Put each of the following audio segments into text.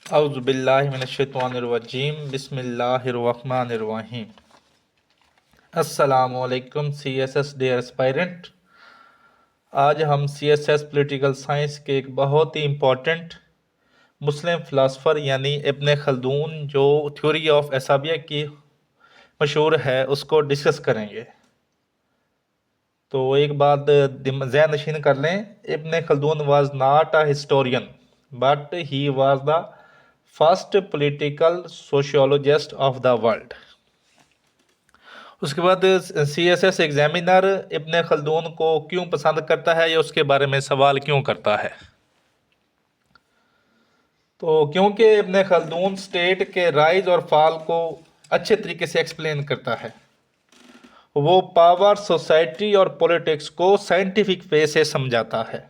औज़ुबिल्लाहि मिनश्शैतानिर्रजीम बिस्मिल्लाहिर्रहमानिर्रहीम। अस्सलामु अलैकुम CSS डियर एस्पायरेंट। आज हम CSS पॉलिटिकल साइंस के एक बहुत ही इम्पोर्टेंट मुस्लिम फ़िलासफ़र यानी इब्न खल्दून जो थ्योरी ऑफ असाबिया की मशहूर है उसको डिस्कस करेंगे। तो एक बात ज़हन नशीन कर लें, Ibn Khaldun was not a historian but he was the first political sociologist of the world. उसके बाद CSS एग्जामिनर इब्न खल्दून को क्यों पसंद करता है या उसके बारे में सवाल क्यों करता है। तो क्योंकि इब्न खल्दून स्टेट के राइज और फॉल को अच्छे तरीके से एक्सप्लेन करता है। वो पावर, सोसाइटी और पॉलिटिक्स को साइंटिफिक वे से समझाता है।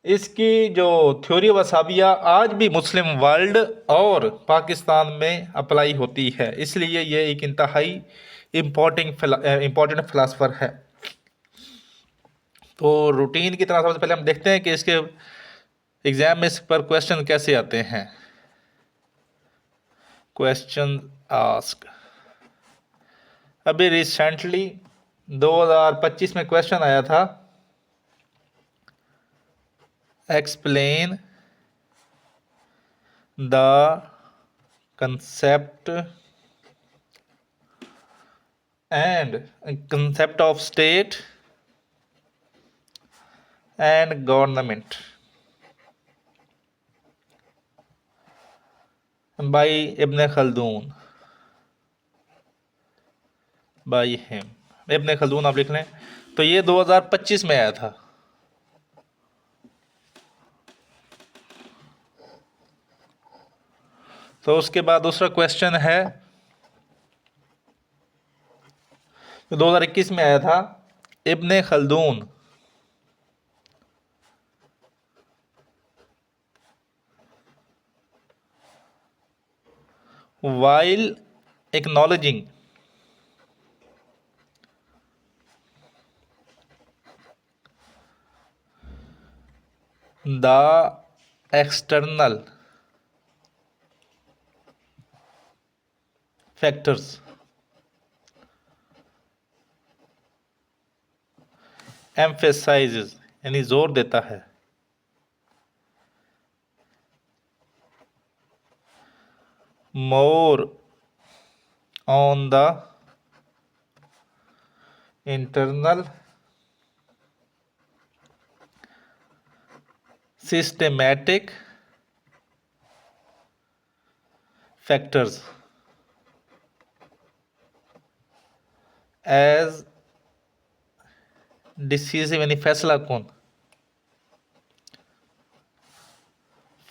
इसकी जो थ्योरी वसाबिया आज भी मुस्लिम वर्ल्ड और पाकिस्तान में अप्लाई होती है, इसलिए ये एक इंतहाई इम्पोर्टेंट फ़िलासफ़र है। तो रूटीन की तरह सबसे पहले हम देखते हैं कि इसके एग्ज़ाम में इस पर क्वेश्चन कैसे आते हैं। क्वेश्चन आस्क, अभी रिसेंटली 2025 में क्वेश्चन आया था, explain the concept of state and government by Ibn Khaldun, by him। Ibn Khaldun आप लिख लें। तो ये 2025 में आया था। तो उसके बाद दूसरा क्वेश्चन है जो 2021 में आया था, इब्न Khaldun while acknowledging the external factors emphasizes यानी जोर देता है more on the internal systematic factors as decisive यानी फैसला कौन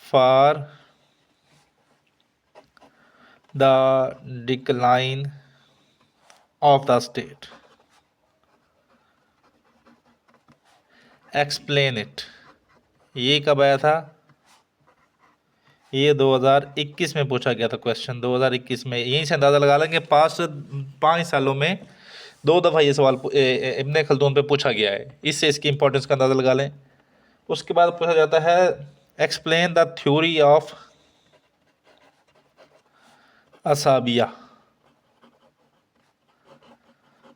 for the decline of the state, explain it। ये कब आया था? ये 2021 में पूछा गया था क्वेश्चन। 2021 में, यहीं से अंदाज़ा लगा लेंगे 5 सालों में 2 दफ़ा ये सवाल इब्न खल्दून पे पूछा गया है, इससे इसकी इंपॉर्टेंस का अंदाज़ा लगा लें। उसके बाद पूछा जाता है explain the theory of asabiyyah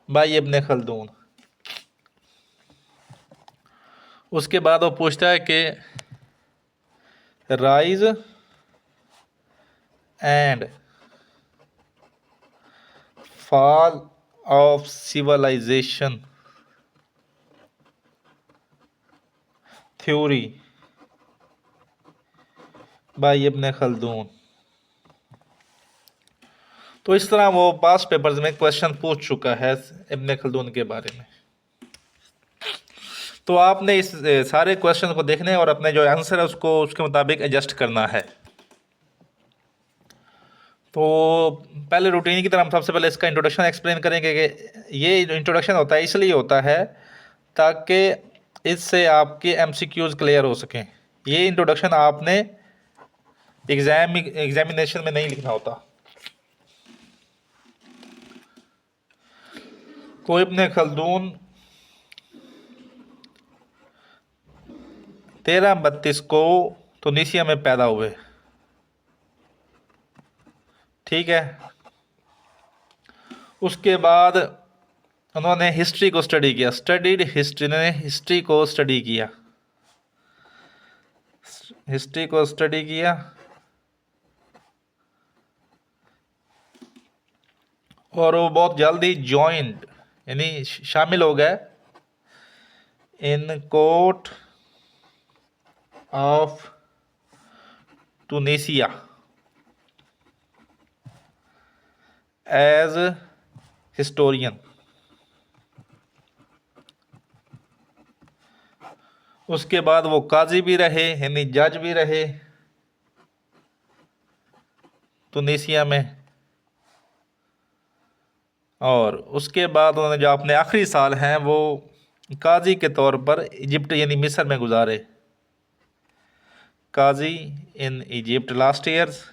by Ibn Khaldun. उसके बाद वो पूछता है कि rise and fall of civilisation theory by Ibn Khaldun. तो इस तरह वो पास्ट पेपर्स में क्वेश्चन पूछ चुका है इब्न खल्दून के बारे में। तो आपने इस सारे क्वेश्चन को देखने और अपने जो आंसर है उसको उसके मुताबिक एडजस्ट करना है। तो पहले रूटीन की तरह हम सबसे पहले इसका इंट्रोडक्शन एक्सप्लेन करेंगे कि ये इंट्रोडक्शन होता है, इसलिए होता है ताकि इससे आपके MCQs क्लियर हो सकें। ये इंट्रोडक्शन आपने एग्जामिनेशन में नहीं लिखना होता। तो इब्न खल्दून 1332 को तुनीसिया में पैदा हुए। ठीक है। उसके बाद उन्होंने हिस्ट्री को स्टडी किया, स्टडीड हिस्ट्री, ने हिस्ट्री को स्टडी किया, हिस्ट्री को स्टडी किया। और वो बहुत जल्दी ज्वाइंट यानी शामिल हो गए in court of Tunisia as historian. उसके बाद वो काजी भी रहे यानी जज भी रहे टूनिसिया में। और उसके बाद उन्होंने जो अपने आखिरी साल हैं वो काजी के तौर पर इजिप्ट यानी मिस्र में गुजारे, काजी इन इजिप्ट लास्ट ईयर्स।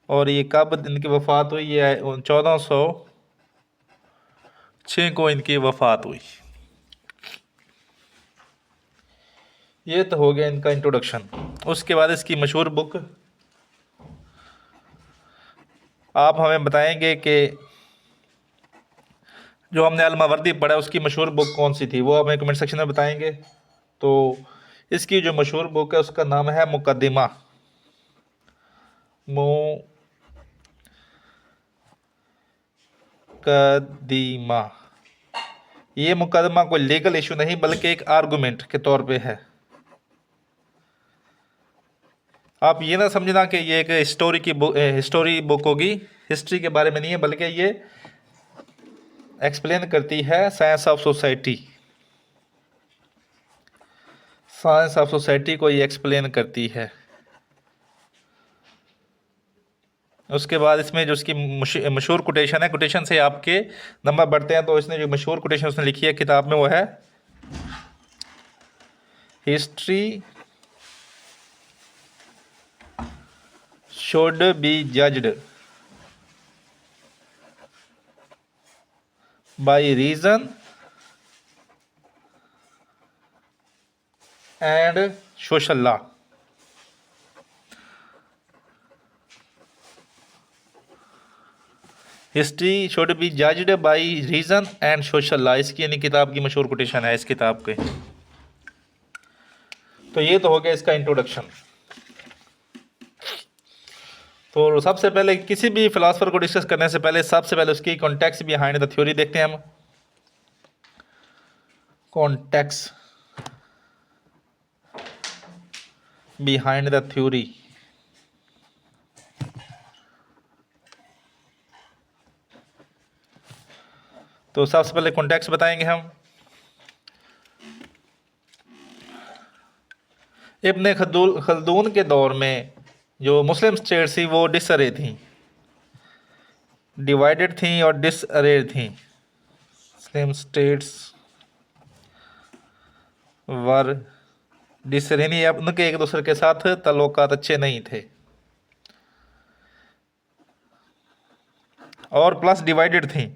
और ये कब इनकी वफ़ात हुई? ये 1406 को इनकी वफ़ात हुई। ये तो हो गया इनका इंट्रोडक्शन। उसके बाद इसकी मशहूर बुक आप हमें बताएंगे कि जो हमने अल-मावर्दी पढ़ा उसकी मशहूर बुक कौन सी थी, वो हमें कमेंट सेक्शन में बताएंगे। तो इसकी जो मशहूर बुक है उसका नाम है मुकद्दिमा। मुकद्दिमा। ये मुकदमा कोई लीगल इशू नहीं बल्कि एक आर्गूमेंट के तौर पे है। आप ये ना समझना कि ये एक हिस्टोरी बुक होगी, हिस्ट्री के बारे में नहीं है, बल्कि ये एक्सप्लेन करती है science of society, science of society को ये एक्सप्लेन करती है। उसके बाद इसमें जो उसकी मशहूर कोटेशन है, कोटेशन से आपके नंबर बढ़ते हैं। तो इसने जो मशहूर कोटेशन उसने लिखी है किताब में वो है, history should be judged by reason and social law। History should be judged by reason and social law, इसकी यानी किताब की मशहूर कोटेशन है इस किताब के। तो ये तो हो गया इसका इंट्रोडक्शन। तो सबसे पहले किसी भी फिलासफर को डिस्कस करने से पहले सबसे पहले उसकी कॉन्टेक्स्ट बिहाइंड द थ्योरी देखते हैं हम। Context behind the theory. तो सबसे पहले कॉन्टेक्स्ट बताएंगे हम। इब्ने खल्दून के दौर में जो मुस्लिम स्टेट्स थी वो डिसअरे थी, डिवाइडेड थी और डिसअरे थी। मुस्लिम स्टेट्स वर डिसअरे, नहीं उनके एक दूसरे के साथ ताल्लुकात अच्छे नहीं थे और प्लस डिवाइडेड थी,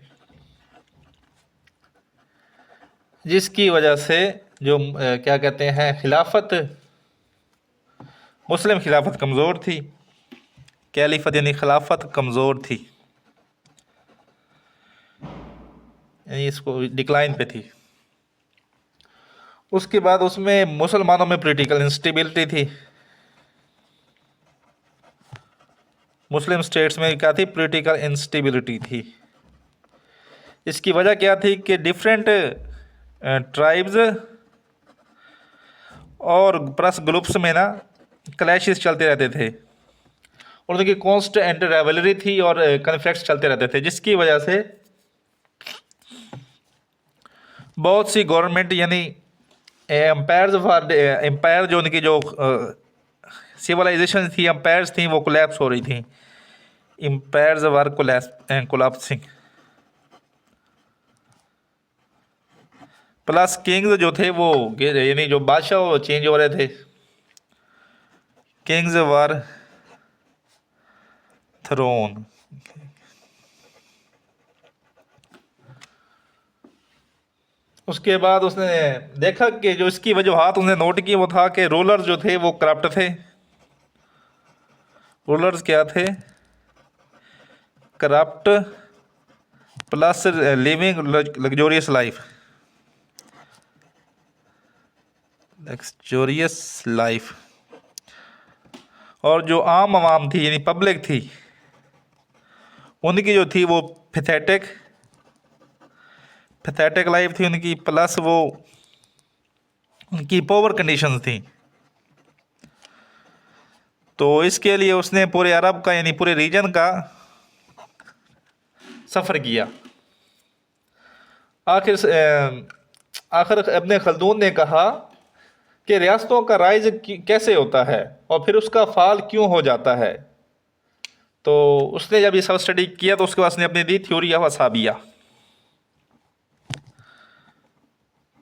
जिसकी वजह से जो क्या कहते हैं खिलाफत, मुस्लिम खिलाफत कमज़ोर थी, कैलिफत यानी खिलाफत कमज़ोर थी, यानी इसको डिक्लाइन पे थी। उसके बाद उसमें मुसलमानों में पॉलिटिकल इंस्टेबिलिटी थी। मुस्लिम स्टेट्स में क्या थी? पॉलिटिकल इंस्टेबिलिटी थी। इसकी वजह क्या थी कि डिफरेंट ट्राइब्स और प्लस ग्रुप्स में ना क्लैशेस चलते रहते थे और उनकी कॉन्स्टेंट राइवलरी थी और कन्फ्लिक्ट्स चलते रहते थे, जिसकी वजह से बहुत सी गवर्नमेंट यानी एम्पायर जो उनकी जो सिविलाइजेशन थी, एम्पायर्स थी, वो कोलैप्स हो रही थी। एम्पायर्स वर कोलैप्सिंग। प्लस किंग्स जो थे वो यानी जो बादशाह वो चेंज हो रहे थे। Kings were thrown. उसके बाद उसने देखा कि जो इसकी वजूहात उसने नोट की वो था कि रूलर जो थे वो करप्ट थे। रूलर्स क्या थे? Corrupt plus living luxurious life, luxurious life. और जो आम आवाम थी यानी पब्लिक थी, उनकी जो थी वो पैथेटिक लाइफ थी उनकी, प्लस वो उनकी पोवर कंडीशंस थी। तो इसके लिए उसने पूरे अरब का यानी पूरे रीजन का सफ़र किया। आखिर इब्न खल्दून ने कहा कि रियासतों का राइज कैसे होता है और फिर उसका फाल क्यों हो जाता है। तो उसने जब ये सब स्टडी किया तो उसके बाद उसने अपनी दी theory of asabiyyah,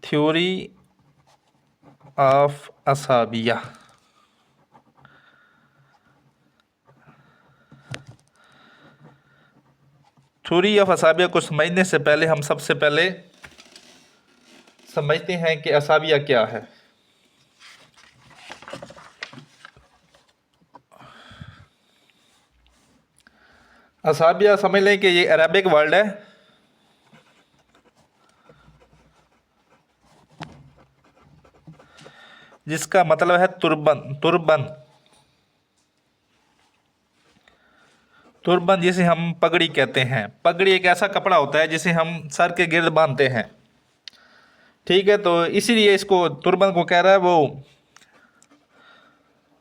theory of asabiyyah. Theory of asabiyyah को समझने से पहले हम सबसे पहले समझते हैं कि असाबिया क्या है। असाबिया समझ लें कि ये अरबिक वर्ड है, जिसका मतलब है तुर्बन तुर्बन जिसे हम पगड़ी कहते हैं। पगड़ी एक ऐसा कपड़ा होता है जिसे हम सर के गिर्द बांधते हैं, ठीक है। तो इसीलिए इसको तुर्बन को कह रहा है। वो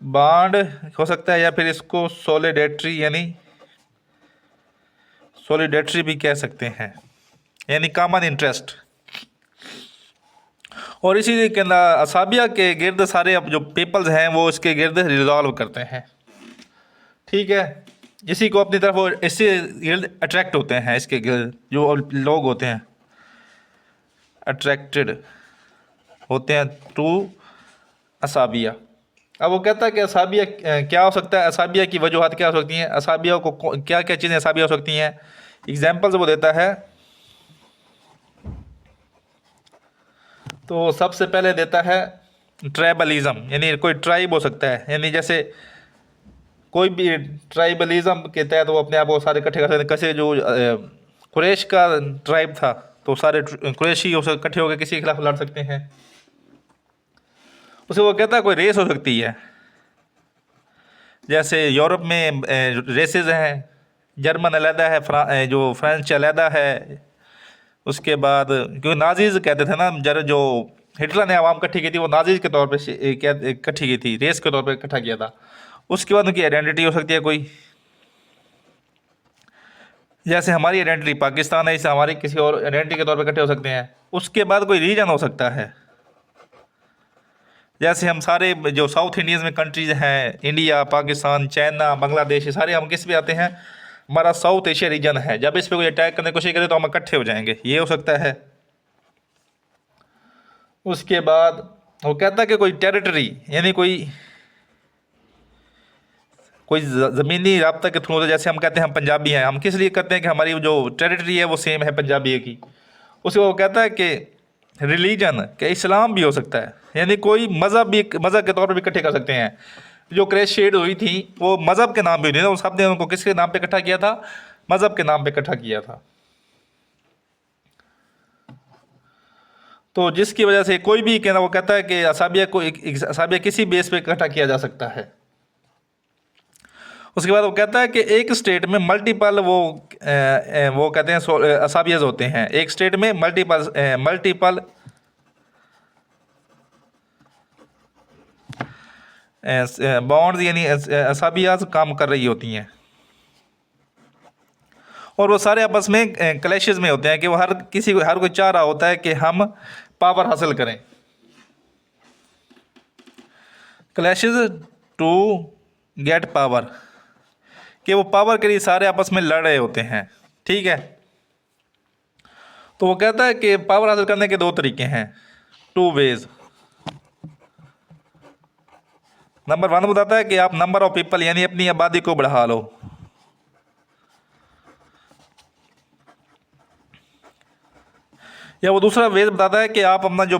बांड हो सकता है या फिर इसको सोलिडेटरी भी कह सकते हैं, यानी कॉमन इंटरेस्ट। और इसी के अंदर असाबिया के गिर्द सारे अब जो पीपल्स हैं वो इसके गिर्द रिजॉल्व करते हैं, ठीक है। इसी को अपनी तरफ वो इससे गिर्द अट्रैक्ट होते हैं, इसके गिर्द जो लोग होते हैं अट्रैक्टेड होते हैं टू असाबिया। अब वो कहता है कि असाबिया क्या हो सकता है, असाबिया की वजूहत क्या हो सकती हैं, असाबिया को क्या क्या चीज़ें असाबिया हो सकती हैं। एग्जाम्पल्स वो देता है। तो सबसे पहले देता है ट्राइबलिज़म, यानी कोई ट्राइब हो सकता है, यानी जैसे कोई भी ट्राइबलिज़म के तहत वो अपने आप को सारे इकट्ठे कर सकते हैं। कैसे जो कुरैश का ट्राइब था तो सारे कुरैशी इकट्ठे होकर किसी के खिलाफ लड़ सकते हैं। उसे वो कहता है कोई रेस हो सकती है, जैसे यूरोप में रेसेस हैं, जर्मन अलहदा है, जो फ्रेंच अलहदा है। उसके बाद क्योंकि नाजीज़ कहते थे ना, जो हिटलर ने आवाम इकट्ठी की थी वो नाजीज़ के तौर पे इकट्ठी की थी, रेस के तौर पे इकट्ठा किया था। उसके बाद उनकी आइडेंटिटी हो सकती है कोई, जैसे हमारी आइडेंटिटी पाकिस्तान है, इसे हमारी किसी और आइडेंटिटी के तौर पे इकट्ठे हो सकते हैं। उसके बाद कोई रीजन हो सकता है, जैसे हम सारे जो साउथ इंडियंस में कंट्रीज़ हैं, इंडिया, पाकिस्तान, चाइना, बांग्लादेश, ये सारे हम किस पे आते हैं, हमारा साउथ एशिया रीजन है। जब इस पे कोई अटैक करने की कोशिश करे तो हम इकट्ठे हो जाएंगे, ये हो सकता है। उसके बाद वो कहता है कि कोई टेरिटरी, यानी कोई ज़मीनी राब्ता के थ्रू, जैसे हम कहते हैं हम पंजाबी हैं, हम किस लिए करते हैं कि हमारी जो टेरिटरी है वो सेम है पंजाबी की। उसको वो कहता है कि रिलीजन के इस्लाम भी हो सकता है, यानी कोई मज़हब के तौर पर भी इकट्ठे कर सकते हैं। जो क्रैश शेड हुई थी वो मज़हब के नाम पे हुई थी ना, उस सबने उनको किसके नाम पे इकट्ठा किया था, मज़हब के नाम पे इकट्ठा किया था। तो जिसकी वजह से कोई भी कहना, वो कहता है कि असाबिया किसी बेस पे इकट्ठा किया जा सकता है। उसके बाद वो कहता है कि एक स्टेट में मल्टीपल वो कहते हैं असाबियाज होते हैं, एक स्टेट में मल्टीपल बॉन्ड्स यानी असाबियाज काम कर रही होती हैं, और वो सारे आपस में क्लैशेस में होते हैं कि वो हर कोई चाह रहा होता है कि हम पावर हासिल करें। क्लैशेस टू गेट पावर, कि वो पावर के लिए सारे आपस में लड़ रहे होते हैं, ठीक है। तो वो कहता है कि पावर हासिल करने के दो तरीके हैं, टू वेज। नंबर 1 बताता है कि आप नंबर ऑफ पीपल यानी अपनी आबादी को बढ़ा लो, या वो दूसरा वेज बताता है कि आप अपना जो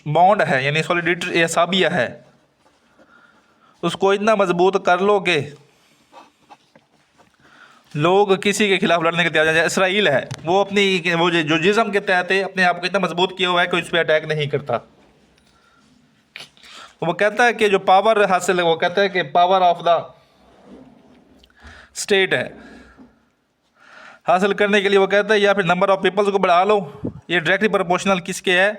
बॉन्ड है यानी सॉलिडिटी असाबिया है उसको इतना मजबूत कर लो कि लोग किसी के खिलाफ लड़ने के तैयार हैं। इसराइल है, वो अपनी वो जो जिस्म के तहत है, अपने आप को इतना मजबूत किया हुआ है कि उस पर अटैक नहीं करता। वो कहता है कि जो पावर हासिल है, वो कहता है कि पावर ऑफ द स्टेट है, हासिल करने के लिए वो कहता है या फिर नंबर ऑफ पीपल्स को बढ़ा लो। ये डायरेक्टली प्रोपोर्शनल किसके है?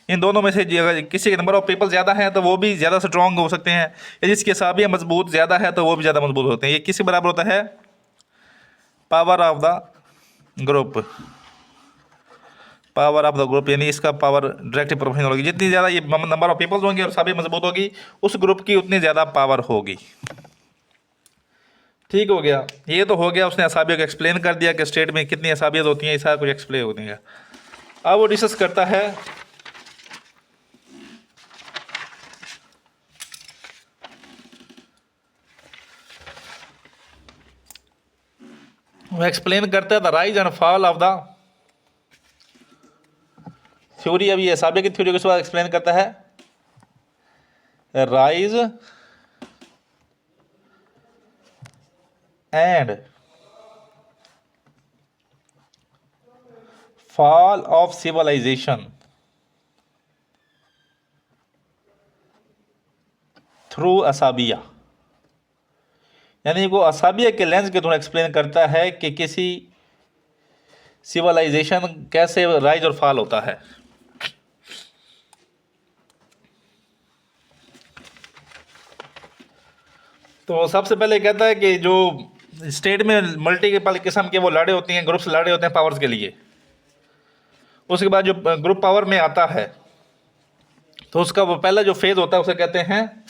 इन दोनों में से अगर किसी के नंबर ऑफ पीपल ज़्यादा हैं तो वो भी ज़्यादा स्ट्रॉन्ग हो सकते हैं, या जिसकी असाबियाँ मजबूत ज़्यादा है तो वो भी ज़्यादा मजबूत होते हैं। ये किसके बराबर होता है? Power of the group. Power of the group यानी इसका पावर डायरेक्टली प्रोपोर्शनल होगी। जितनी ज़्यादा ये नंबर ऑफ पीपल्स होंगे और असाबियाँ मजबूत होगी, उस ग्रुप की उतनी ज़्यादा पावर होगी। ठीक हो गया, ये तो हो गया, उसने असाबिया को एक्सप्लेन कर दिया कि स्टेट में कितनी असाबियत होती हैं, ये सारा कुछ एक्सप्लेन हो गया। अब वो डिस्कस करता है वो एक्सप्लेन करता है the rise and fall of the theory. अब ये असाबिया की थ्योरी के बाद एक्सप्लेन करता है rise and fall of civilisation through asabiyyah. यानी वो असाबिया के लेंस के थ्रू एक्सप्लेन करता है कि किसी सिविलाइजेशन कैसे राइज और फॉल होता है। तो सबसे पहले कहता है कि जो स्टेट में मल्टीपल किस्म के वो लड़े होते हैं, ग्रुप्स लड़े होते हैं पावर्स के लिए। उसके बाद जो ग्रुप पावर में आता है तो उसका वो पहला जो फेज होता है उसे कहते हैं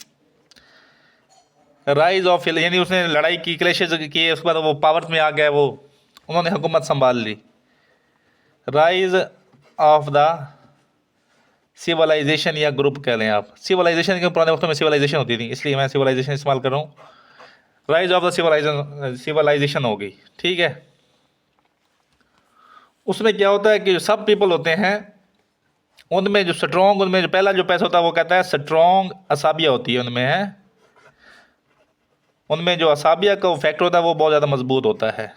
राइज ऑफ, यानी उसने लड़ाई की, क्लैशेज किए, उसके बाद वो पावर्स में आ गया, वो उन्होंने हुकूमत संभाल ली। राइज ऑफ द सिविलाइजेशन या ग्रुप कह लें आप। सिविलाइजेशन के पुराने वक्तों में सिविलाइजेशन होती थी, इसलिए मैं सिविलाइजेशन इस्तेमाल कर रहा हूँ। राइज ऑफ द सिविलाइजेशन होगी, ठीक है। उसमें क्या होता है कि जो सब पीपल होते हैं उनमें जो स्ट्रॉन्ग, उनमें जो पहला जो पैसा होता है वो कहता है स्ट्रॉन्ग असाबिया होती है उनमें, है उनमें जो असाबिया का फैक्टर होता है वो बहुत ज़्यादा मजबूत होता है।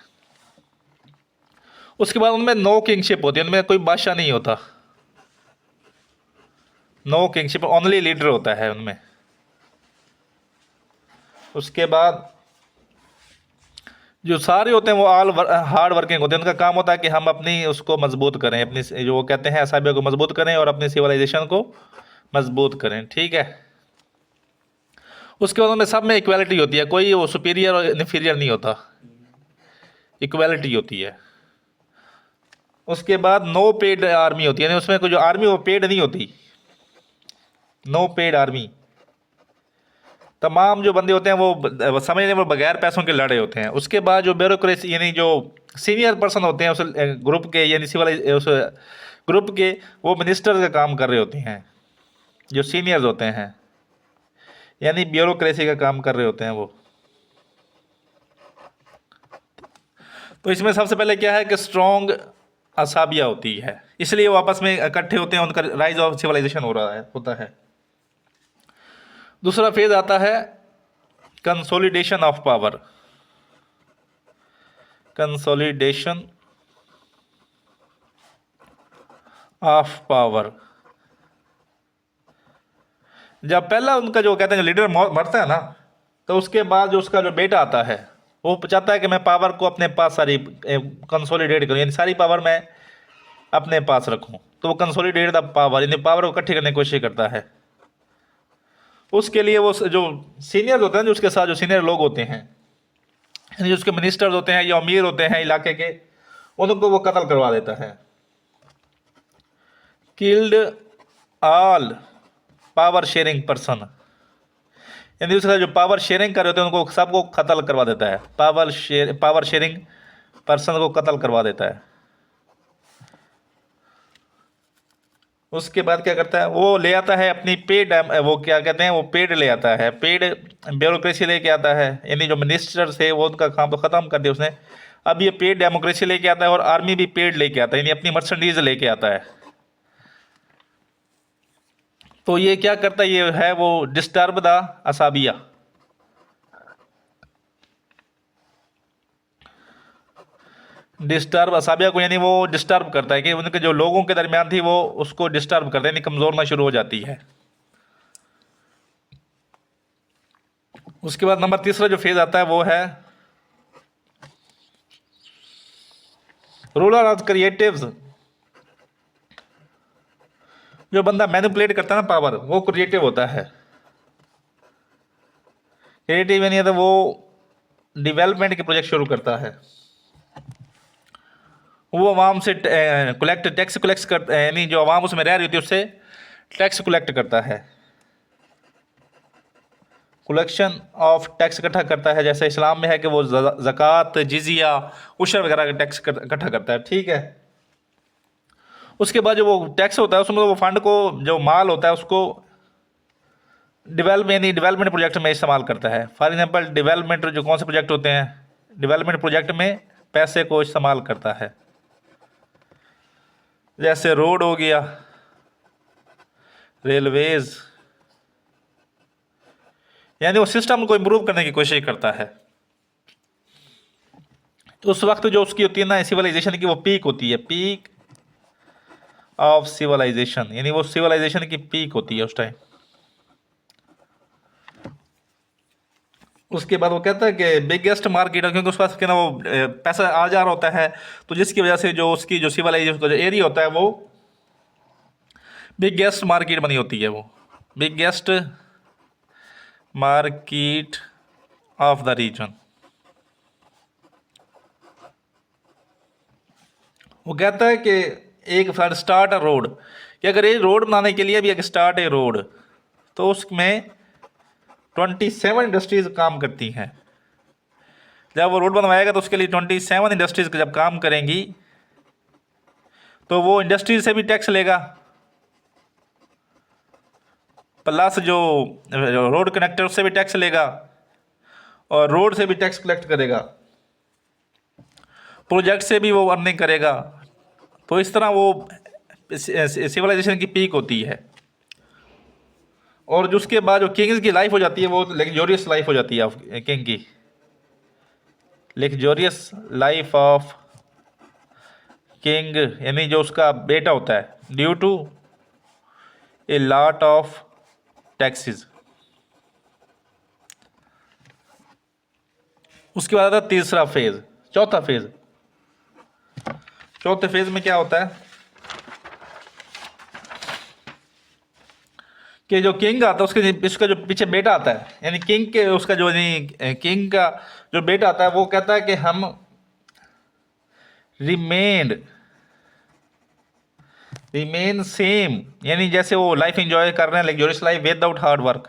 उसके बाद उनमें नो किंगशिप होती है, उनमें कोई बादशाह नहीं होता, नो किंगशिप, ओनली लीडर होता है उनमें। उसके बाद जो सारे होते हैं वो ऑल हार्ड वर्किंग होते हैं। उनका काम होता है कि हम अपनी उसको मजबूत करें, अपनी जो वो कहते हैं असाबिया को मजबूत करें और अपनी सिविलाइजेशन को मजबूत करें, ठीक है। उसके बाद उनमें सब में इक्वालिटी होती है, कोई वो सुपीरियर और इन्फीरियर नहीं होता, इक्वालिटी होती है। उसके बाद नो पेड आर्मी होती है, यानी उसमें कोई जो आर्मी वो पेड नहीं होती, नो पेड आर्मी। तमाम जो बंदे होते हैं वो समझ वो बगैर पैसों के लड़े होते हैं। उसके बाद जो ब्यूरोक्रेसी, यानी जो सीनियर पर्सन होते हैं उस ग्रुप के, यानी सिविल उस ग्रुप के, वो मिनिस्टर का काम कर रहे होते हैं, जो सीनियर्स होते हैं, यानी ब्यूरोक्रेसी का काम कर रहे होते हैं वो। तो इसमें सबसे पहले क्या है कि स्ट्रॉन्ग असाबिया होती है, इसलिए वो आपस में इकट्ठे होते हैं, उनका राइज ऑफ सिविलाइजेशन हो रहा है, होता है। दूसरा फेज आता है consolidation of power, consolidation of power. जब पहला उनका जो कहते हैं लीडर मरता है ना, तो उसके बाद जो उसका जो बेटा आता है वो चाहता है कि मैं पावर को अपने पास सारी कंसोलिडेट करूं, यानी सारी पावर मैं अपने पास रखूं। तो वो कंसोलिडेट द पावर, यानी पावर को इकट्ठी करने की कोशिश करता है। उसके लिए वो जो सीनियर होते हैं, जो उसके साथ जो सीनियर लोग होते हैं, यानी जो उसके मिनिस्टर्स होते हैं या अमीर होते हैं इलाके के, उनको वो कत्ल करवा देता है। Killed all power sharing person, यानी उसका जो पावर शेयरिंग कर रहे होते हैं उनको सबको कत्ल करवा देता है। पावर शेयरिंग पर्सन को कत्ल करवा देता है। उसके बाद क्या करता है, वो ले आता है अपनी पेड, वो क्या कहते हैं, वो पेड ले आता है, पेड ब्यूरोक्रेसी लेके आता है, यानी जो मिनिस्टर्स है वो उनका काम तो ख़त्म कर दिया उसने। अब ये पेड डेमोक्रेसी लेके आता है और आर्मी भी पेड लेके आता है, यानी अपनी मर्सडीज लेके आता है। तो ये क्या करता है, ये है वो डिस्टर्ब द असाबिया, डिस्टर्ब असाबिया को यानी वो डिस्टर्ब करता है कि उनके जो लोगों के दरमियान थी वो उसको डिस्टर्ब करते हैं, यानी कमज़ोर ना शुरू हो जाती है। उसके बाद नंबर तीसरा जो फेज़ आता है वो है रूलर ऑफ क्रिएटिव्स। जो बंदा मैनिपुलेट करता है ना पावर, वो क्रिएटिव होता है। क्रिएटिव यानी तो वो डेवलपमेंट के प्रोजेक्ट शुरू करता है। वो आवाम से टैक्स कलेक्ट कर, यानी जो आवाम उसमें रह रही होती है उससे टैक्स कलेक्ट करता है। कलेक्शन ऑफ टैक्स इकट्ठा करता है, जैसे इस्लाम में है कि वो ज़कात, जिजिया, उशर वगैरह का टैक्स इकट्ठा करता है, ठीक है। उसके बाद जो वो टैक्स होता है उसमें वो फंड को, जो माल होता है उसको डेवलपमेंट प्रोजेक्ट में इस्तेमाल करता है। फॉर एग्जांपल डेवलपमेंट जो कौन से प्रोजेक्ट होते हैं, डेवलपमेंट प्रोजेक्ट में पैसे को इस्तेमाल करता है, जैसे रोड हो गया, रेलवेज, यानी वो सिस्टम को इम्प्रूव करने की कोशिश करता है। तो उस वक्त जो उसकी होती है ना सिविलाइजेशन की, वो पीक होती है, पीक ऑफ सिविलाइजेशन, यानी वो सिविलाइजेशन की पीक होती है उस टाइम। उसके बाद वो कहता है कि बिगेस्ट मार्केट है, क्योंकि उस पास ना वो पैसा आ जा रहा होता है, तो जिसकी वजह से जो उसकी जो सिविलाइजेशन का जो एरिया होता है वो बिगेस्ट मार्केट बनी होती है, वो biggest market of the region. वो कहता है कि एक स्टार्ट अ रोड, कि अगर ये रोड बनाने के लिए भी एक स्टार्ट ए रोड, तो उसमें 27 इंडस्ट्रीज काम करती हैं। जब वो रोड बनवाएगा तो उसके लिए 27 इंडस्ट्रीज जब काम करेंगी, तो वो इंडस्ट्रीज से भी टैक्स लेगा, प्लस जो रोड कनेक्टर से भी टैक्स लेगा, और रोड से भी टैक्स कलेक्ट करेगा, प्रोजेक्ट से भी वो अर्निंग करेगा। तो इस तरह वो सिविलाइजेशन की पीक होती है। और जो उसके बाद जो किंग्स की लाइफ हो जाती है वो लग्जोरियस लाइफ हो जाती है किंग की, लग्जोरियस लाइफ ऑफ किंग, यानी जो उसका बेटा होता है, due to a lot of taxes. उसके बाद आता है तीसरा फेज, चौथा फेज। चौथे फेज में क्या होता है कि जो किंग आता है उसका जो पीछे बेटा आता है, यानी किंग के उसका जो किंग का जो बेटा आता है वो कहता है कि हम रिमेन सेम, यानी जैसे वो लाइफ एंजॉय कर रहे हैं luxurious life without hard work,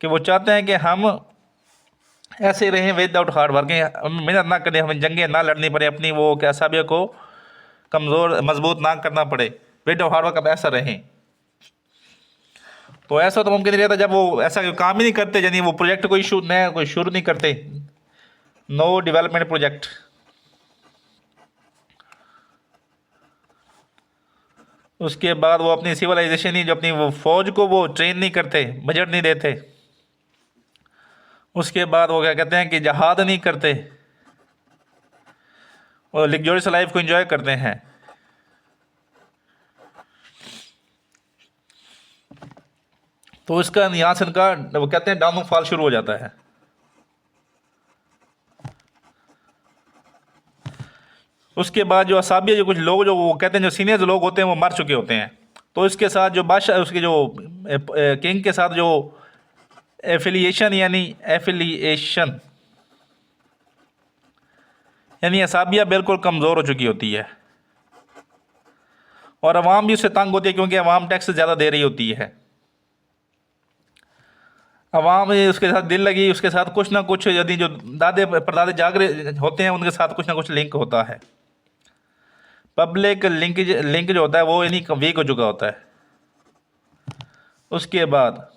कि वो चाहते हैं कि हम ऐसे रहें विदाउट हार्ड वर्क, मेहनत ना करें, हमें जंगें ना लड़नी पड़े, अपनी वो क्या साबिया को कमज़ोर मजबूत ना करना पड़े, विदाउट हार्ड वर्क अब ऐसा रहें। तो ऐसा तो मुमकिन नहीं रहता जब वो ऐसा काम ही नहीं करते, यानी वो प्रोजेक्ट कोई नया कोई शुरू नहीं करते, नो डेवलपमेंट प्रोजेक्ट। उसके बाद वो अपनी सिविलाइजेशन ही जो अपनी वो फौज को वो ट्रेन नहीं करते, बजट नहीं देते। उसके बाद वो क्या कहते हैं कि जहाद नहीं करते, और लग्जोरियस लाइफ को एंजॉय करते हैं। तो इसका यहाँ से इनका वो कहते हैं डाउनफॉल शुरू हो जाता है। उसके बाद जो असाबिया जो कुछ लोग जो वो कहते हैं जो सीनियर लोग होते हैं वो मर चुके होते हैं, तो इसके साथ जो बादशाह उसके जो किंग के साथ जो एफिलिएशन यानी असाबिया बिल्कुल कमज़ोर हो चुकी होती है, और अवाम भी उससे तंग होती है, क्योंकि अवाम टैक्स ज़्यादा दे रही होती है। अवाम उसके साथ दिल लगी, उसके साथ कुछ ना कुछ, यदि जो दादे परदादे जाग रहे होते हैं उनके साथ कुछ ना कुछ लिंक होता है। पब्लिक लिंक जो होता है वो इन्हीं वीक हो चुका होता है। उसके बाद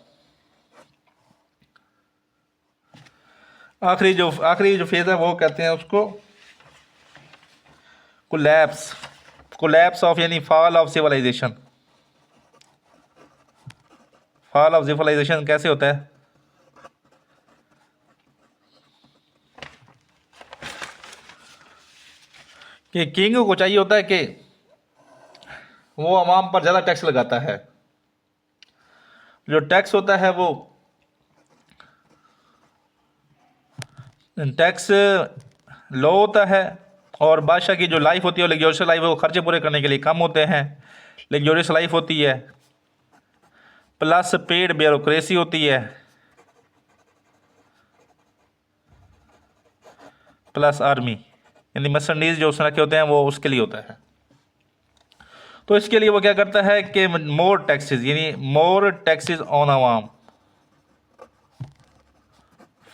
आखिरी जो फेज है वो कहते हैं उसको कोलैप्स ऑफ, यानी fall of civilisation. Fall of civilisation कैसे होता है? कि किंग को चाहिए होता है कि वो अवाम पर ज़्यादा टैक्स लगाता है। जो टैक्स होता है वो टैक्स लो होता है, और बादशाह की जो लाइफ होती है, लग्जोरियस लाइफ है, वो खर्चे पूरे करने के लिए कम होते हैं, लग्जोरियस लाइफ होती है। प्लस पेड ब्यूरोक्रेसी होती है, प्लस आर्मी, यानी मर्सनडीज जो उसने रखे होते हैं वो उसके लिए होता है। तो इसके लिए वो क्या करता है कि मोर टैक्सेस, यानी मोर taxes on Awam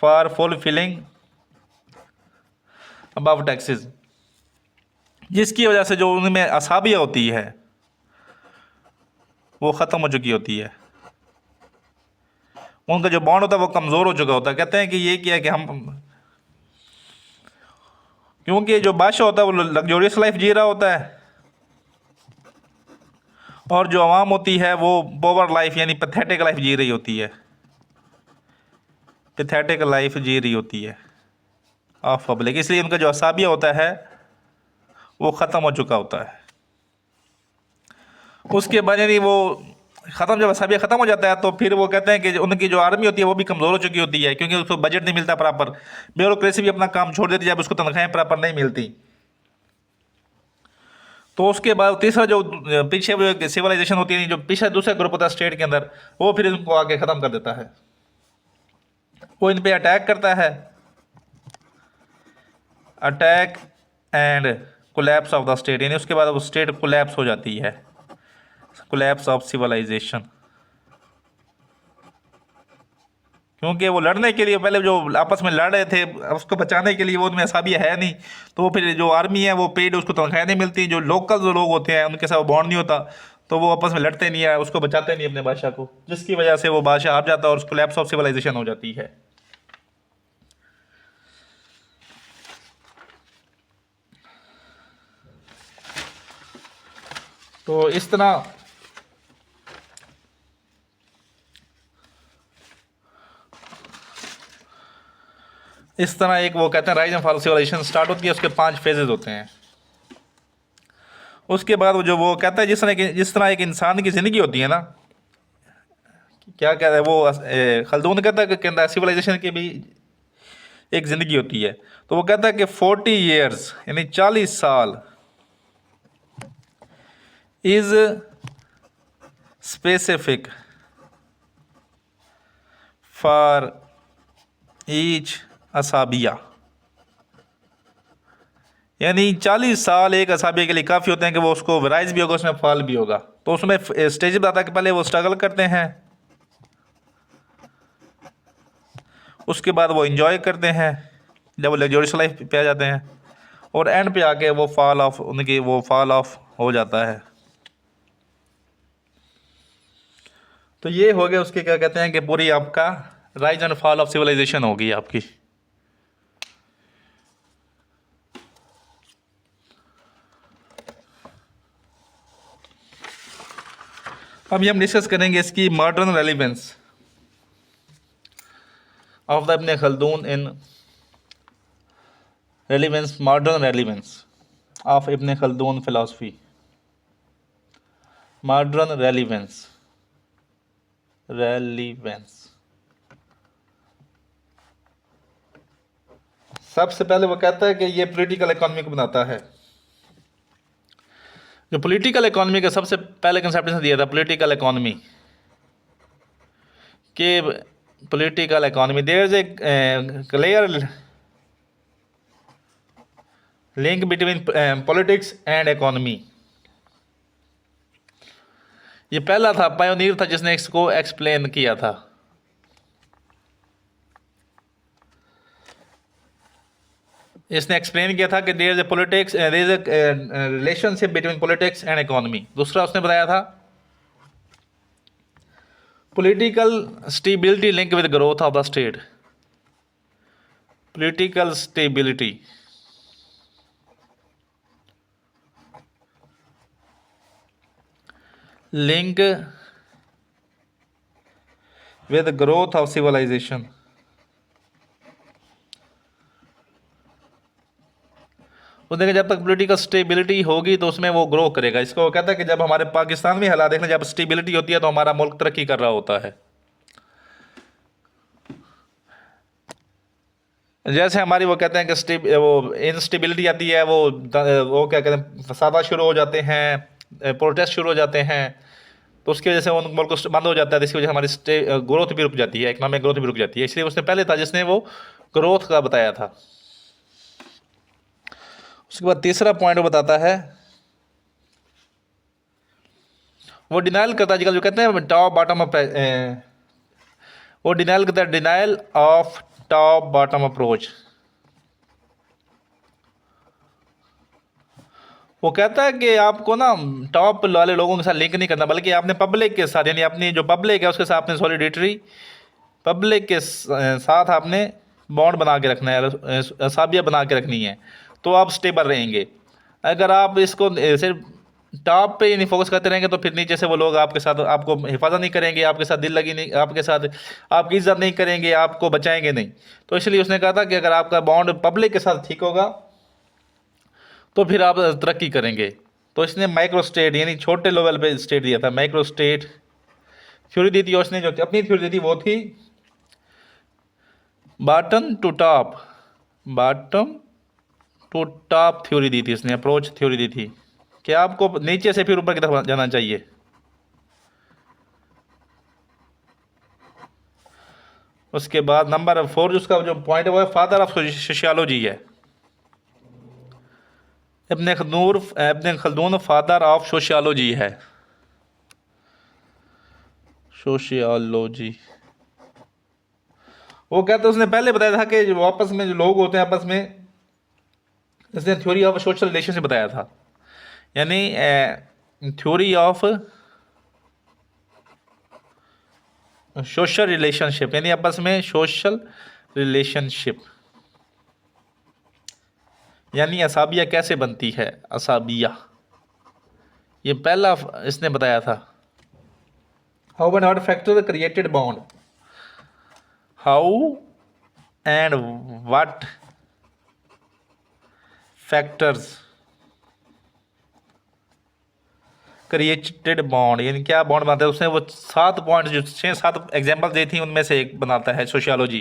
for fulfilling above taxes, जिसकी वजह से जो उनमें असाबिया होती है वो ख़त्म हो चुकी होती है। उनका जो बॉन्ड होता है वो कमज़ोर हो चुका होता है। कहते हैं कि ये किया कि हम, क्योंकि जो बादशाह होता है वो लग्जोरियस लाइफ जी रहा होता है, और जो आवाम होती है वो पोवर लाइफ यानी पैथेटिक लाइफ जी रही होती है, पैथेटिक लाइफ जी रही होती है ऑफ पब्लिक। इसलिए उनका जो असाबिया होता है वो ख़त्म हो चुका होता है। उसके बाद यानी वो ख़त्म, जब असाबिया ख़त्म हो जाता है तो फिर वो कहते हैं कि उनकी जो आर्मी होती है वो भी कमज़ोर हो चुकी होती है, क्योंकि उसको बजट नहीं मिलता प्रॉपर, ब्यूरोक्रेसी भी अपना काम छोड़ देती है जब उसको तनख्वाहें प्रॉपर नहीं मिलती। तो उसके बाद तीसरा जो पीछे जो सिविलाइजेशन होती है, जो पीछे दूसरा ग्रुप होता है स्टेट के अंदर, वो फिर इनको आगे ख़त्म कर देता है, वो इन पे अटैक करता है, attack and collapse of the state, यानी उसके बाद वो स्टेट कोलैप्स हो जाती है, कोलैप्स ऑफ सिविलाइजेशन। क्योंकि वो लड़ने के लिए पहले जो आपस में लड़ रहे थे उसको बचाने के लिए वो उनमें असाबिया है नहीं, तो वो फिर जो आर्मी है वो पेड, उसको तनख्वाहें नहीं मिलती, जो लोकल जो लोग होते हैं उनके साथ वो बॉन्ड नहीं होता, तो वो आपस में लड़ते नहीं है, उसको बचाते नहीं अपने बादशाह को, जिसकी वजह से वो बादशाह हार जाता है और उसको कोलैप्स ऑफ सिविलाइजेशन हो जाती है। तो इस तरह एक वो कहते हैं rise and fall civilisation start होती है, उसके 5 फेजेज होते हैं। उसके बाद वो जो वो कहता है जिस तरह एक इंसान की ज़िंदगी होती है ना, क्या कहता है वो खल्दून कहता है कि सिविलाइजेशन की भी एक ज़िंदगी होती है। तो वो कहता है कि 40 ईयर्स यानी 40 साल इज़ स्पेसिफिक फॉर ईच असाबिया, यानी 40 साल एक असाबिया के लिए काफ़ी होते हैं कि वो उसको राइज भी होगा, उसमें फॉल भी होगा। तो उसमें स्टेज बताता है कि पहले वो स्ट्रगल करते हैं, उसके बाद वो इंजॉय करते हैं जब वो लग्जोरियस लाइफ पे आ जाते हैं, और एंड पे आके वो फॉल ऑफ हो जाता है। तो ये हो गया उसके, क्या कहते हैं कि पूरी आपका rise and fall of civilisation होगी आपकी। अभी हम डिस्कस करेंगे इसकी modern relevance of the Ibn Khaldun in modern relevance of Ibn Khaldun philosophy, modern relevance सबसे पहले वो कहता है कि ये पॉलिटिकल इकोनॉमी को बनाता है। जो पॉलिटिकल इकोनॉमी का सबसे पहले कंसेप्ट दिया था, पॉलिटिकल इकोनॉमी के political economy there is a clear link between politics and economy. ये पहला था, पायोनियर था जिसने इसको एक्सप्लेन किया था। इसने एक्सप्लेन किया था कि there is a politics, there is a relationship between politics and economy. दूसरा उसने बताया था political stability link with growth of the state, political stability link with growth of civilization। उसने कहा जब तक पॉलिटिकल स्टेबिलिटी होगी तो उसमें वो ग्रो करेगा। इसको वो कहता है कि जब हमारे पाकिस्तान में हालात देखना, जब स्टेबिलिटी होती है तो हमारा मुल्क तरक्की कर रहा होता है। जैसे हमारी वो कहते हैं कि वो इंस्टेबिलिटी आती है, वो क्या कहते हैं, फसादा शुरू हो जाते हैं, प्रोटेस्ट शुरू हो जाते हैं, तो उसकी वजह से उन मुल्क बंद हो जाता है, जिसकी वजह से हमारी ग्रोथ भी रुक जाती है, इकोनॉमिक ग्रोथ भी रुक जाती है। इसलिए उसने पहले था जिसने वो ग्रोथ का बताया था। उसके बाद तीसरा पॉइंट वो बताता है, वो डिनाइल करता है आजकल जो कहते हैं टॉप बॉटम ऑफ, वो डिनाइल करता है, denial of top bottom approach. वो कहता है कि आपको ना टॉप वाले लोगों के साथ लिंक नहीं करना, बल्कि आपने पब्लिक के साथ, यानी अपनी जो पब्लिक है उसके साथ आपने सॉलिडेटरी पब्लिक के साथ आपने बॉन्ड बना के रखना है, असाबिया बना के रखनी है, तो आप स्टेबल रहेंगे। अगर आप इसको सिर्फ टॉप पे ही नहीं फोकस करते रहेंगे तो फिर नीचे से वो लोग आपके साथ आपको हिफाजत नहीं करेंगे, आपके साथ दिल लगी नहीं, आपके साथ आपकी इज्जत नहीं करेंगे, आपको बचाएंगे नहीं। तो इसलिए उसने कहा था कि अगर आपका बॉन्ड पब्लिक के साथ ठीक होगा तो फिर आप तरक्की करेंगे। तो इसने माइक्रो स्टेट यानी छोटे लेवल पे स्टेट दिया था, माइक्रो स्टेट थ्योरी दी थी। और उसने जो अपनी थ्योरी दी थी वो थी bottom to top, bottom to top theory दी थी इसने, अप्रोच थ्योरी दी थी कि आपको नीचे से फिर ऊपर की तरफ जाना चाहिए। उसके बाद नंबर 4 उसका जो पॉइंट है वो है फादर ऑफ सोशियोलॉजी है। इब्न खलदून फादर ऑफ सोशियोलॉजी है, सोशियोलॉजी। वो कहते हैं उसने पहले बताया था कि जो आपस में जो लोग होते हैं आपस में, इसने थ्योरी ऑफ सोशल रिलेशनशिप बताया था, यानी थ्योरी ऑफ सोशल रिलेशनशिप, यानी आपस में सोशल रिलेशनशिप, यानी असाबिया कैसे बनती है, असाबिया, ये पहला इसने बताया था। How and what factor created bond, how and what factors created bond, यानी क्या बॉन्ड बनाता है। उसने वो 7 पॉइंट जो 6-7 एग्जाम्पल दी थी उनमें से एक बनाता है सोशियोलॉजी।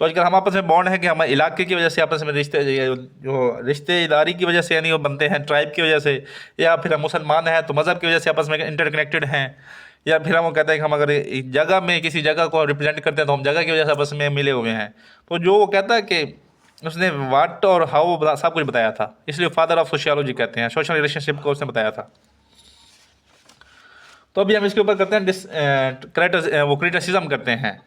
तो आजकल हम आपस में बॉन्ड है कि हमारे इलाके की वजह से आपस में रिश्ते, जो रिश्तेदारी की वजह से यानी वो बनते हैं, ट्राइब की वजह से, या फिर हम मुसलमान हैं तो मज़हब की वजह से आपस में इंटरकनेक्टेड हैं, या फिर हम वो कहते हैं कि हम अगर एक जगह में किसी जगह को रिप्रेजेंट करते हैं तो हम जगह की वजह से आपस में मिले हुए हैं। तो जो वो कहता है कि उसने वाट और हाउ सब कुछ बताया था, इसलिए फादर ऑफ सोशियोलॉजी कहते हैं, सोशल रिलेशनशिप को उसने बताया था। तो अभी हम इसके ऊपर करते हैं वो क्रिटिसिज्म करते हैं।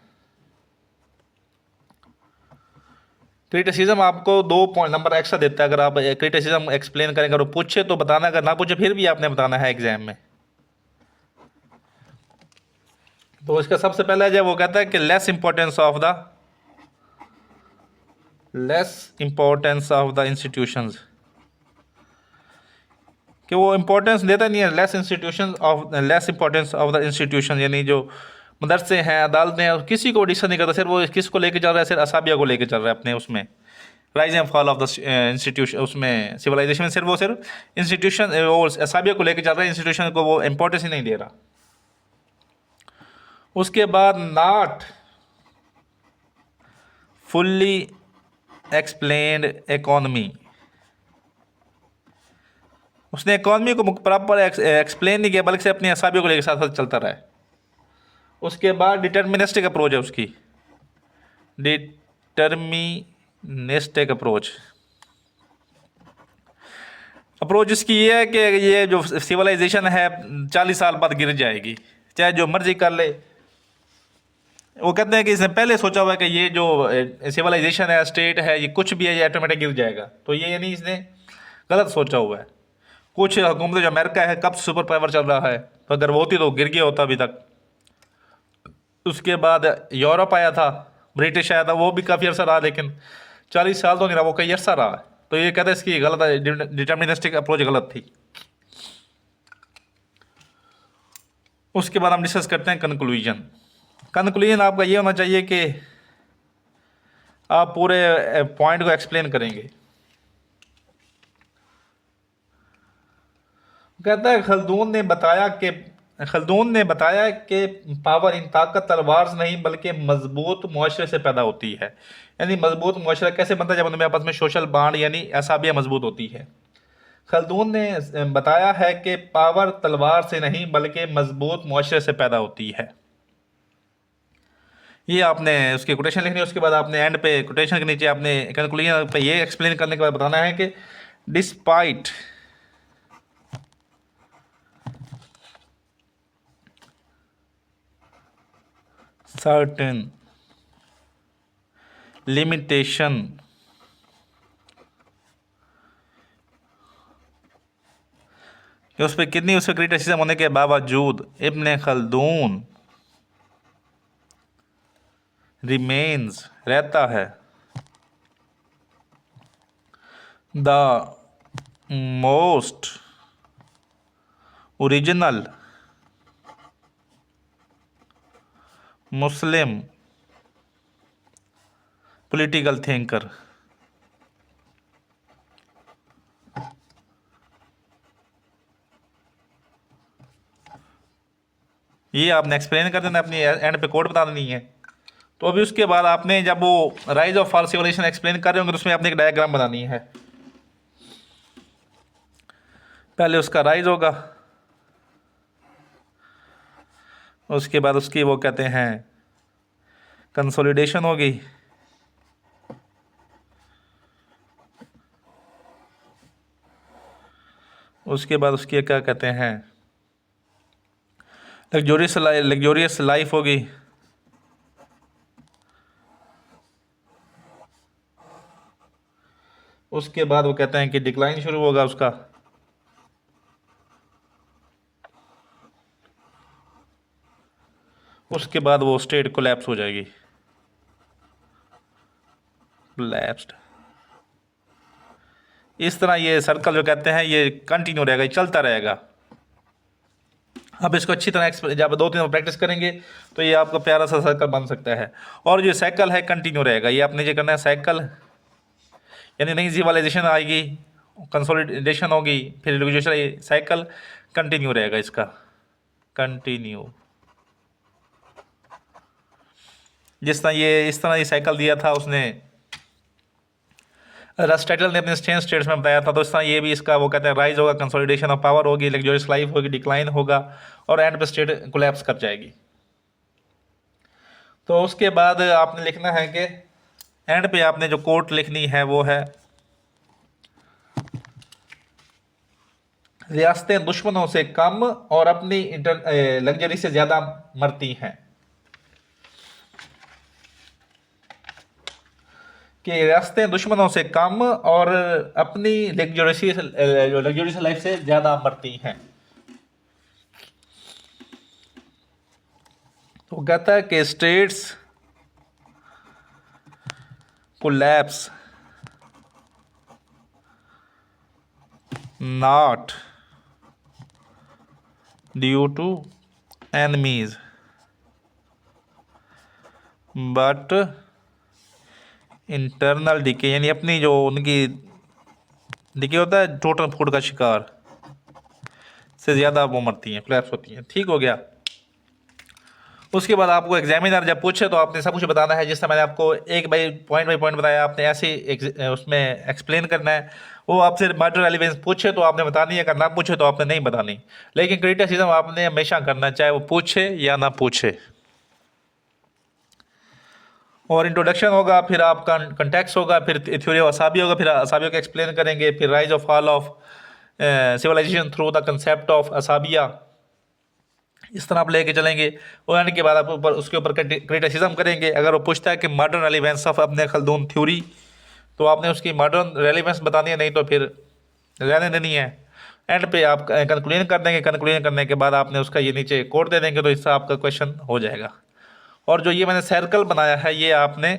क्रिटिसिज्म आपको 2 पॉइंट नंबर एक्स्ट्रा देता है अगर आप क्रिटिसिज्म एक्सप्लेन करें, अगर वो पूछे तो बताना, अगर ना पूछे फिर भी आपने बताना है एग्जाम में। तो इसका सबसे पहला जब वो कहता है कि less importance of the institutions, कि वो इंपॉर्टेंस देता नहीं है, less importance of the institution, यानी जो मदरसे हैं, अदालतें हैं, किसी को डिस्कस नहीं करता, सिर्फ वो किसको लेके चल रहा है, सिर्फ असाबिया को लेके चल रहा है अपने उसमें, rise and fall of the institution, उसमें सिविलाइजेशन में सिर्फ इंस्टीट्यूशन वो असाबिया को लेके चल रहा है, इंस्टीट्यूशन को वो इंपॉर्टेंस ही नहीं दे रहा। उसके बाद नॉट फुल्ली एक्सप्लेन्ड इकोनॉमी, उसने इकोनॉमी को प्रॉपर एक्सप्लेन नहीं किया बल्कि अपनी असाबियों को लेकर साथ साथ चलता रहा है। उसके बाद डिटर्मिनिस्टिक अप्रोच है उसकी, डिटर्मिनिस्टिक अप्रोच इसकी ये है कि ये जो सिविलाइजेशन है 40 साल बाद गिर जाएगी, चाहे जो मर्जी कर ले। वो कहते हैं कि इसने पहले सोचा हुआ है कि ये जो सिविलाइजेशन है, स्टेट है, ये कुछ भी है, ये ऑटोमेटिक गिर जाएगा। तो ये यानी इसने गलत सोचा हुआ है। कुछ हुकूमत जो अमेरिका है कब सुपर पावर चल रहा है, तो अगर वो होती तो गिर गया होता अभी तक। उसके बाद यूरोप आया था, ब्रिटिश आया था, वो भी काफ़ी अर्सा रहा, लेकिन 40 साल तो नहीं रहा, वो कई अर्सा रहा। तो ये कहते हैं इसकी गलत है, डिटर्मिनिस्टिक अप्रोच गलत थी। उसके बाद हम डिस्कस करते हैं कंक्लूजन आपका ये होना चाहिए कि आप पूरे पॉइंट को एक्सप्लेन करेंगे। कहता है खल्दून ने बताया कि पावर इन ताकत तलवार से नहीं बल्कि मजबूत मुआशरे से पैदा होती है। यानी मजबूत मुआशरा कैसे बनता है? जब उनमें आपस में सोशल बांड यानी असाबिया मजबूत होती है। खल्दून ने बताया है कि पावर तलवार से नहीं बल्कि मजबूत मुआशरे से पैदा होती है। ये आपने उसकी कोटेशन लिखनी है। उसके बाद आपने एंड पे कोटेशन के नीचे आपने कंक्लूजन पे ये एक्सप्लेन करने के बाद बताना है कि डिस्पाइट सर्टेन लिमिटेशन कि उस पर कितनी उसके क्रिटिसिज्म होने के बावजूद इब्न खल्दून रिमेन्स रहता है the most original Muslim political thinker. ये आपने एक्सप्लेन कर देना, अपनी एंड पे कोड बता देनी है। तो अभी उसके बाद आपने जब वो rise of fall civilisation explain कर रहे होंगे तो उसमें आपने एक डायग्राम बनानी है। पहले उसका राइज होगा, उसके बाद उसकी वो कहते हैं कंसोलिडेशन होगी, उसके बाद उसकी क्या कहते हैं लग्जोरियस लाइफ होगी, उसके बाद वो कहते हैं कि डिक्लाइन शुरू होगा उसका, उसके बाद वो स्टेट कोलैप्स हो जाएगी, कोलैप्स्ड। इस तरह ये सर्कल जो कहते हैं ये कंटिन्यू रहेगा, ये चलता रहेगा। अब इसको अच्छी तरह जब 2-3 प्रैक्टिस करेंगे तो ये आपका प्यारा सा सर्कल बन सकता है। और जो साइकिल है कंटिन्यू रहेगा, ये आपने जो करना है साइकिल, यानी नई सिविलाइजेशन आएगी, कंसोलिडेशन होगी, फिर रिवोल्यूशन, साइकिल कंटिन्यू रहेगा इसका, कंटिन्यू। इस तरह ये साइकिल दिया था उसने, अरिस्टोटल ने अपने स्टेट्स में बताया था। तो इस तरह ये भी इसका वो कहते हैं राइज होगा, कंसोलिडेशन ऑफ पावर होगी, लग्जरियस लाइफ होगी, डिक्लाइन होगा और एंड पे स्टेट कोलैप्स कर जाएगी। तो उसके बाद आपने लिखना है कि एंड पे आपने जो कोट लिखनी है वो है रियासतें दुश्मनों से कम और अपनी लग्जरी से ज्यादा मरती हैं। कि रियासतें दुश्मनों से कम और अपनी लग्जरियस लाइफ से ज्यादा मरती हैं। तो कहता है कि states collapse not due to enemies but internal decay, यानी अपनी जो उनकी डिके होता है टोटल फूड का शिकार से ज़्यादा वो मरती हैं, कोलैप्स होती हैं। ठीक हो गया। उसके बाद आपको एग्जामिनर जब पूछे तो आपने सब कुछ बताना है, जिस तरह मैंने आपको एक बाई पॉइंट बताया, आपने ऐसे उसमें एक्सप्लेन करना है। वो आपसे मॉडल रेलिवेंस पूछे तो आपने बतानी है, अगर ना पूछे तो आपने नहीं बतानी। लेकिन क्रिटिसिज्म आपने हमेशा करना, चाहे वो पूछे या ना पूछे। और इंट्रोडक्शन होगा, फिर आपका कंटेक्स्ट होगा, फिर थ्योरी ऑफ असाबिया होगा, फिर असाबिया को एक्सप्लेन करेंगे, फिर rise of fall of civilisation through the concept of asabiyyah. इस तरह आप लेके चलेंगे और आने के बाद आप उसके ऊपर क्रिटिसिज्म करेंगे। अगर वो पूछता है कि modern relevance of Ibn Khaldun theory, तो आपने उसकी मॉडर्न रेलिवेंस बतानी है, नहीं तो फिर रहने देनी है। एंड पे आप कंक्लूजन कर देंगे, कंक्लूजन करने के बाद आपने उसका ये नीचे कोड दे देंगे, तो इससे आपका क्वेश्चन हो जाएगा। और जो ये मैंने सर्कल बनाया है ये आपने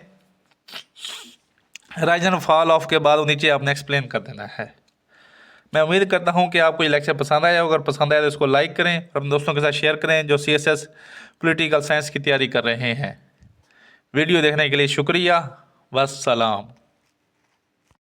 राइज एंड फॉल ऑफ के बाद नीचे आपने एक्सप्लेन कर देना है। मैं उम्मीद करता हूं कि आपको ये लेक्चर पसंद आया होगा। अगर पसंद आया तो इसको लाइक करें और अपने दोस्तों के साथ शेयर करें जो CSS पॉलिटिकल साइंस की तैयारी कर रहे हैं। वीडियो देखने के लिए शुक्रिया। वस्सलाम।